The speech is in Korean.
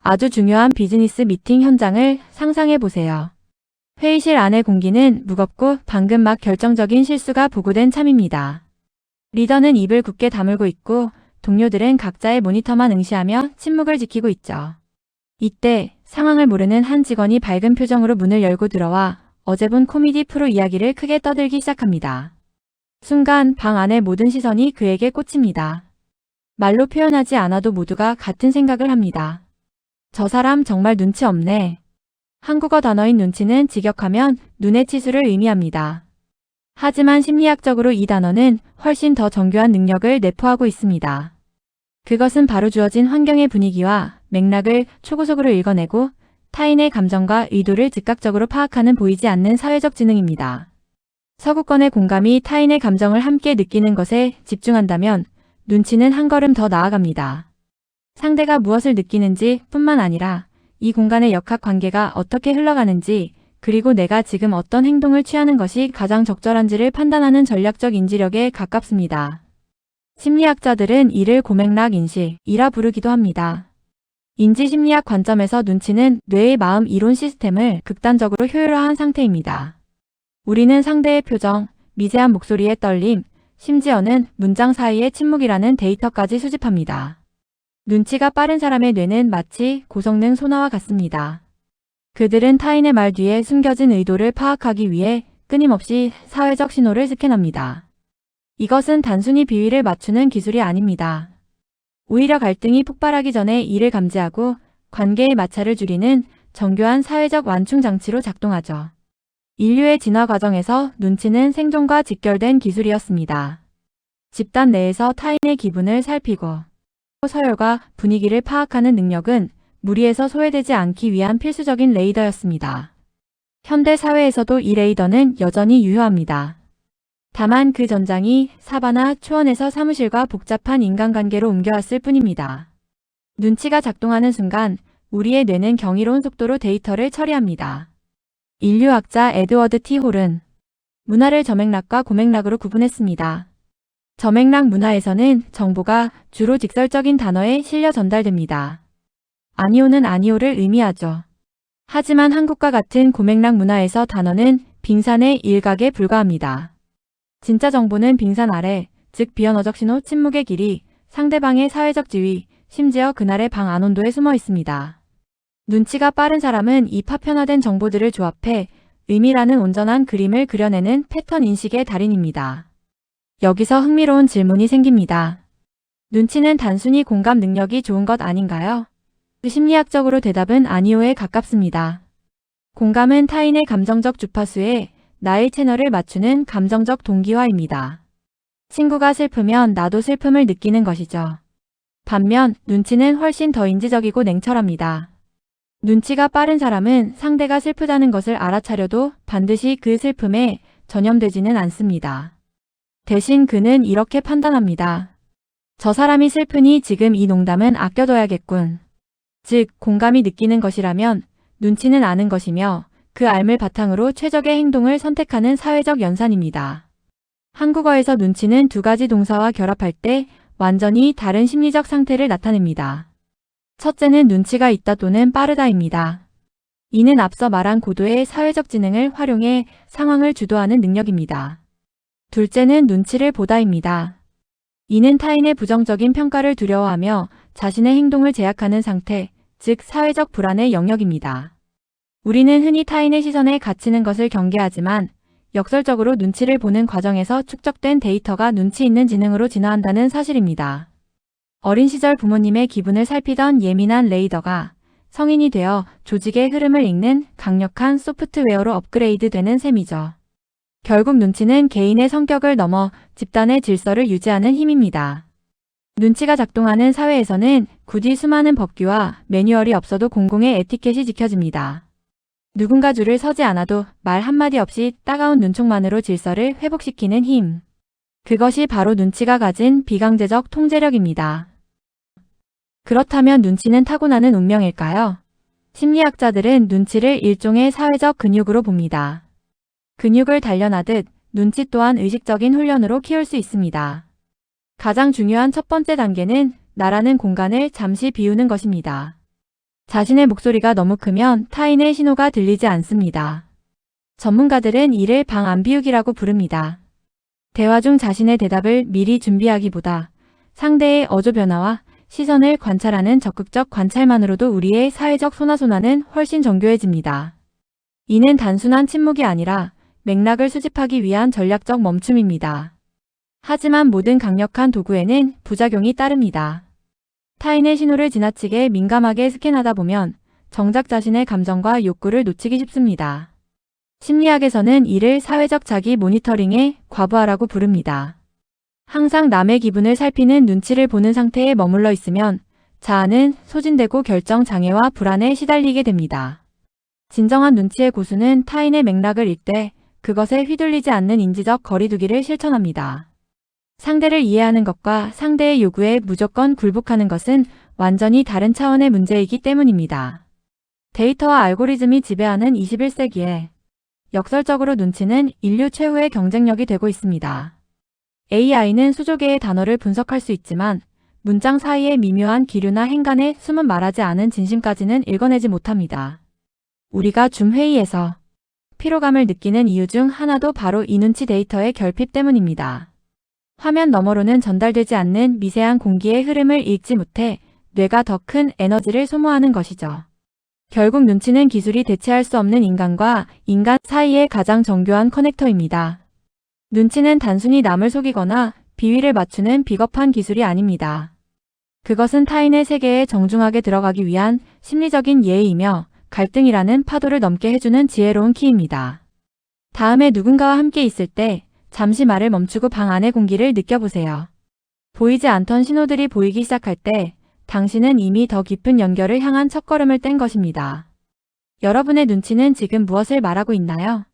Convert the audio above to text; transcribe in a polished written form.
아주 중요한 비즈니스 미팅 현장을 상상해 보세요. 회의실 안의 공기는 무겁고 방금 막 결정적인 실수가 보고된 참입니다. 리더는 입을 굳게 다물고 있고 동료들은 각자의 모니터만 응시하며 침묵을 지키고 있죠. 이때 상황을 모르는 한 직원이 밝은 표정으로 문을 열고 들어와 어제 본 코미디 프로 이야기를 크게 떠들기 시작합니다. 순간 방 안의 모든 시선이 그에게 꽂힙니다. 말로 표현하지 않아도 모두가 같은 생각을 합니다. 저 사람 정말 눈치 없네. 한국어 단어인 눈치는 직역하면 눈의 치수를 의미합니다. 하지만 심리학적으로 이 단어는 훨씬 더 정교한 능력을 내포하고 있습니다. 그것은 바로 주어진 환경의 분위기와 맥락을 초고속으로 읽어내고 타인의 감정과 의도를 즉각적으로 파악하는 보이지 않는 사회적 지능입니다. 서구권의 공감이 타인의 감정을 함께 느끼는 것에 집중한다면 눈치는 한 걸음 더 나아갑니다. 상대가 무엇을 느끼는지 뿐만 아니라 이 공간의 역학관계가 어떻게 흘러가는지 그리고 내가 지금 어떤 행동을 취하는 것이 가장 적절한지를 판단하는 전략적 인지력에 가깝습니다. 심리학자들은 이를 고맥락 인식이라 부르기도 합니다. 인지심리학 관점에서 눈치는 뇌의 마음 이론 시스템을 극단적으로 효율화한 상태입니다. 우리는 상대의 표정, 미세한 목소리의 떨림, 심지어는 문장 사이의 침묵이라는 데이터까지 수집합니다. 눈치가 빠른 사람의 뇌는 마치 고성능 소나와 같습니다. 그들은 타인의 말 뒤에 숨겨진 의도를 파악하기 위해 끊임없이 사회적 신호를 스캔합니다. 이것은 단순히 비위를 맞추는 기술이 아닙니다. 오히려 갈등이 폭발하기 전에 이를 감지하고 관계의 마찰을 줄이는 정교한 사회적 완충 장치로 작동하죠. 인류의 진화 과정에서 눈치는 생존과 직결된 기술이었습니다. 집단 내에서 타인의 기분을 살피고 서열과 분위기를 파악하는 능력은 무리에서 소외되지 않기 위한 필수적인 레이더였습니다. 현대 사회에서도 이 레이더는 여전히 유효합니다. 다만 그 전장이 사바나 초원에서 사무실과 복잡한 인간관계로 옮겨왔을 뿐입니다. 눈치가 작동하는 순간 우리의 뇌는 경이로운 속도로 데이터를 처리합니다. 인류학자 에드워드 T. 홀은 문화를 저맥락과 고맥락으로 구분했습니다. 저맥락 문화에서는 정보가 주로 직설적인 단어에 실려 전달됩니다. 아니오는 아니오를 의미하죠. 하지만 한국과 같은 고맥락 문화에서 단어는 빙산의 일각에 불과합니다. 진짜 정보는 빙산 아래, 즉 비언어적 신호, 침묵의 길이, 상대방의 사회적 지위, 심지어 그날의 방 안 온도에 숨어 있습니다. 눈치가 빠른 사람은 이 파편화된 정보들을 조합해 의미라는 온전한 그림을 그려내는 패턴 인식의 달인입니다. 여기서 흥미로운 질문이 생깁니다. 눈치는 단순히 공감 능력이 좋은 것 아닌가요? 심리학적으로 대답은 아니오에 가깝습니다. 공감은 타인의 감정적 주파수에 나의 채널을 맞추는 감정적 동기화입니다. 친구가 슬프면 나도 슬픔을 느끼는 것이죠. 반면 눈치는 훨씬 더 인지적이고 냉철합니다. 눈치가 빠른 사람은 상대가 슬프다는 것을 알아차려도 반드시 그 슬픔에 전염되지는 않습니다. 대신 그는 이렇게 판단합니다. 저 사람이 슬프니 지금 이 농담은 아껴둬야겠군. 즉, 공감이 느끼는 것이라면 눈치는 아는 것이며 그 알을 바탕으로 최적의 행동을 선택하는 사회적 연산입니다. 한국어에서 눈치는 두 가지 동사와 결합할 때 완전히 다른 심리적 상태를 나타냅니다. 첫째는 눈치가 있다 또는 빠르다입니다. 이는 앞서 말한 고도의 사회적 지능을 활용해 상황을 주도하는 능력입니다. 둘째는 눈치를 보다입니다. 이는 타인의 부정적인 평가를 두려워하며 자신의 행동을 제약하는 상태, 즉 사회적 불안의 영역입니다. 우리는 흔히 타인의 시선에 갇히는 것을 경계하지만 역설적으로 눈치를 보는 과정에서 축적된 데이터가 눈치 있는 지능으로 진화한다는 사실입니다. 어린 시절 부모님의 기분을 살피던 예민한 레이더가 성인이 되어 조직의 흐름을 읽는 강력한 소프트웨어로 업그레이드 되는 셈이죠. 결국 눈치는 개인의 성격을 넘어 집단의 질서를 유지하는 힘입니다. 눈치가 작동하는 사회에서는 굳이 수많은 법규와 매뉴얼이 없어도 공공의 에티켓이 지켜집니다. 누군가 줄을 서지 않아도 말 한마디 없이 따가운 눈총만으로 질서를 회복시키는 힘. 그것이 바로 눈치가 가진 비강제적 통제력입니다. 그렇다면 눈치는 타고나는 운명일까요? 심리학자들은 눈치를 일종의 사회적 근육으로 봅니다. 근육을 단련하듯 눈치 또한 의식적인 훈련으로 키울 수 있습니다. 가장 중요한 첫 번째 단계는 나라는 공간을 잠시 비우는 것입니다. 자신의 목소리가 너무 크면 타인의 신호가 들리지 않습니다. 전문가들은 이를 방 안 비우기라고 부릅니다. 대화 중 자신의 대답을 미리 준비하기보다 상대의 어조 변화와 시선을 관찰하는 적극적 관찰만으로도 우리의 사회적 소나소나는 훨씬 정교해집니다. 이는 단순한 침묵이 아니라 맥락을 수집하기 위한 전략적 멈춤입니다. 하지만 모든 강력한 도구에는 부작용이 따릅니다. 타인의 신호를 지나치게 민감하게 스캔하다 보면 정작 자신의 감정과 욕구를 놓치기 쉽습니다. 심리학에서는 이를 사회적 자기 모니터링의 과부하라고 부릅니다. 항상 남의 기분을 살피는 눈치를 보는 상태에 머물러 있으면 자아는 소진되고 결정 장애와 불안에 시달리게 됩니다. 진정한 눈치의 고수는 타인의 맥락을 읽되 그것에 휘둘리지 않는 인지적 거리두기를 실천합니다. 상대를 이해하는 것과 상대의 요구에 무조건 굴복하는 것은 완전히 다른 차원의 문제이기 때문입니다. 데이터와 알고리즘이 지배하는 21세기에 역설적으로 눈치는 인류 최후의 경쟁력이 되고 있습니다. AI는 수조 개의 단어를 분석할 수 있지만 문장 사이의 미묘한 기류나 행간에 숨은 말하지 않은 진심까지는 읽어내지 못합니다. 우리가 줌 회의에서 피로감을 느끼는 이유 중 하나도 바로 이 눈치 데이터의 결핍 때문입니다. 화면 너머로는 전달되지 않는 미세한 공기의 흐름을 읽지 못해 뇌가 더 큰 에너지를 소모하는 것이죠. 결국 눈치는 기술이 대체할 수 없는 인간과 인간 사이의 가장 정교한 커넥터입니다. 눈치는 단순히 남을 속이거나 비위를 맞추는 비겁한 기술이 아닙니다. 그것은 타인의 세계에 정중하게 들어가기 위한 심리적인 예의이며 갈등이라는 파도를 넘게 해주는 지혜로운 키입니다. 다음에 누군가와 함께 있을 때 잠시 말을 멈추고 방 안의 공기를 느껴보세요. 보이지 않던 신호들이 보이기 시작할 때 당신은 이미 더 깊은 연결을 향한 첫걸음을 뗀 것입니다. 여러분의 눈치는 지금 무엇을 말하고 있나요?